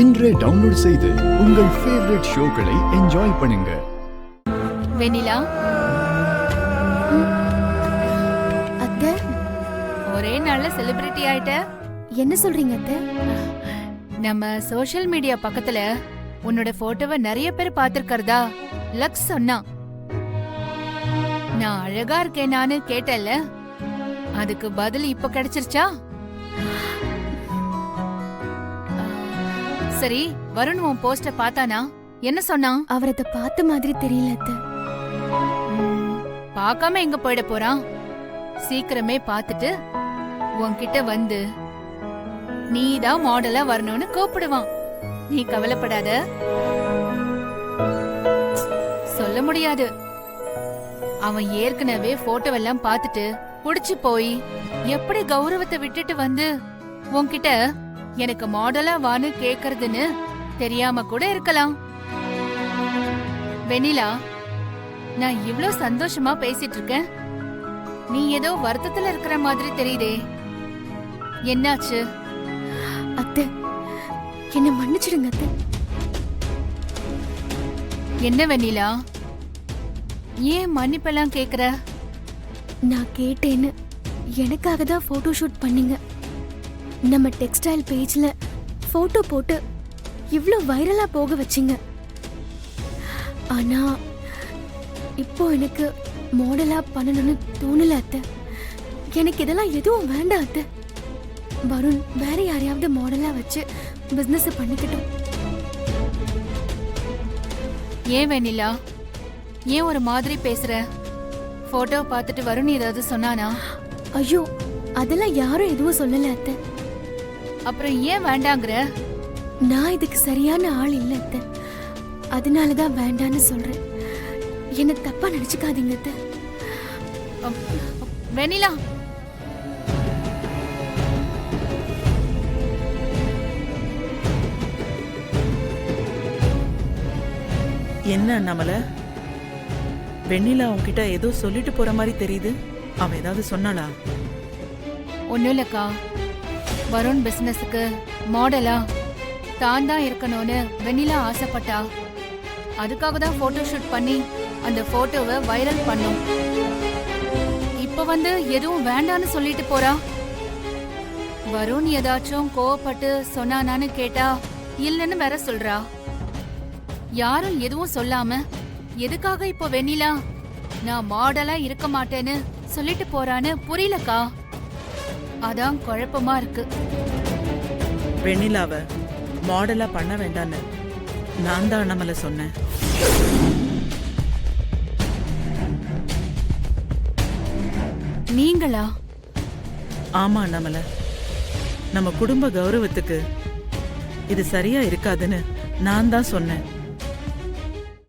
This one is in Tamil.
இன்றே டவுன்லோட் செய்து உங்கள் ஃபேவரட் ஷோக்களை என்ஜாய் பண்ணுங்க. வெண்ணிலா, அத்தை, ஒரே நாள்ல செலிபிரிட்டி ஆயிட்ட. என்ன சொல்றீங்க அத்தை? நம்ம சோஷியல் மீடியா பக்கத்துல உன்னோட போட்டோவை நிறைய பேர் பாத்திருக்கிறதா லக்ஸ் சொன்னா. நான் அழகா இருக்கேனான்னு கேட்டல, அதுக்கு பதில் இப்ப கிடைச்சிருச்சா? சரி, வருண் உன் போஸ்ட பார்த்தானா? என்ன சொன்னான்? அவர் அதை பார்த்த மாதிரி தெரியல அத்தை. பார்க்காம எங்க போயிட போறான்? சீக்கிரமே பார்த்துட்டு உன்கிட்ட வந்து நீதான் மாடலா வரணும்னு கூப்பிடுவான். நீ கவலைப்படாத. சொல்ல முடியாது. அவன் ஏற்கனவே போட்டோவெல்லாம் பார்த்துட்டு புடிச்சு போய் எப்படி கௌரவத்தை விட்டுட்டு வந்து உன்கிட்ட எனக்கு மாடலா வான்னு கேக்குறதுன்னு தெரியாம கூட இருக்கலாம். வெண்ணிலா, நான் இவ்ளோ சந்தோஷமா பேசிட்டு இருக்கேன், நீ ஏதோ வருத்தத்துல இருக்கிற மாதிரி தெரியுதே, என்னாச்சு? அத்தை, என்ன மன்னிச்சிடுங்க அத்தை. என்ன வெண்ணிலா, ஏன் மன்னிப்பெல்லாம் கேக்குற? நான் கேட்டேன்னு எனக்காக தான் போட்டோ ஷூட் பண்ணீங்க. நம்ம டெக்ஸ்டைல் பேஜ்ல போட்டோ போட்டு இவ்ளோ வைரலா போக வச்சீங்க. ஆனா இப்போ எனக்கு மாடலா பண்ணணும்னு தோணல அத்தை. எனக்கு இதெல்லாம் எதுவும் வேண்டாம் அத்தை. வருண் வேற யாரையாவது மாடலா வச்சு பிசினஸ் பண்ணிக்கிட்டோம். ஏன் வெண்ணிலா, ஏன் ஒரு மாதிரி பேசுற? போட்டோ பார்த்துட்டு வருண் ஏதாவது சொன்னானா? ஐயோ, அதெல்லாம் யாரும் எதுவும் சொல்லல அத்தை. அப்புறம் ஏன் வேண்டாங்கிற? நான் இதுக்கு சரியான ஆள் இல்ல அத்தை. அதனாலதான் வேண்டான்னு சொல்றேன். என்ன தப்பா நினைச்சுக்காதீங்க அத்தை. வெண்ணிலா, என்ன நம்மள வெண்ணிலா உன்கிட்ட ஏதோ சொல்லிட்டு போற மாதிரி தெரியுது. அவ ஏதாவது சொன்னாளா? ஒண்ணும் இல்லக்கா, வருண் பிசினஸுக்கு மாடலா தான் தான் இருக்கணும்னு வெண்ணிலா ஆசைப்பட்டா. அதுக்காக தான் போட்டோ ஷூட் பண்ணி அந்த போட்டோவை வைரல் பண்ணோம். இப்ப வந்து எதுவும் வேண்டான்னு சொல்லிட்டு போறா. வருண் ஏதாச்சும் கோவப்பட்டு சொன்னானான்னு கேட்டா இல்லன்னு வேற சொல்றா. யாரும் எதுவும் சொல்லாம எதுக்காக இப்போ வெண்ணிலா நான் மாடலா இருக்க மாட்டேன்னு சொல்லிட்டு போறான்னு புரியலக்கா. அதான் குழப்பமா இருக்கு. வெண்ணிலாவ மாடலா பண்ண வேண்டான்னு நான் தான் நம்மள சொன்னேன். நீங்களா? ஆமா நம்மள, நம்ம குடும்ப கௌரவத்துக்கு இது சரியா இருக்காதுன்னு நான் தான் சொன்னேன்.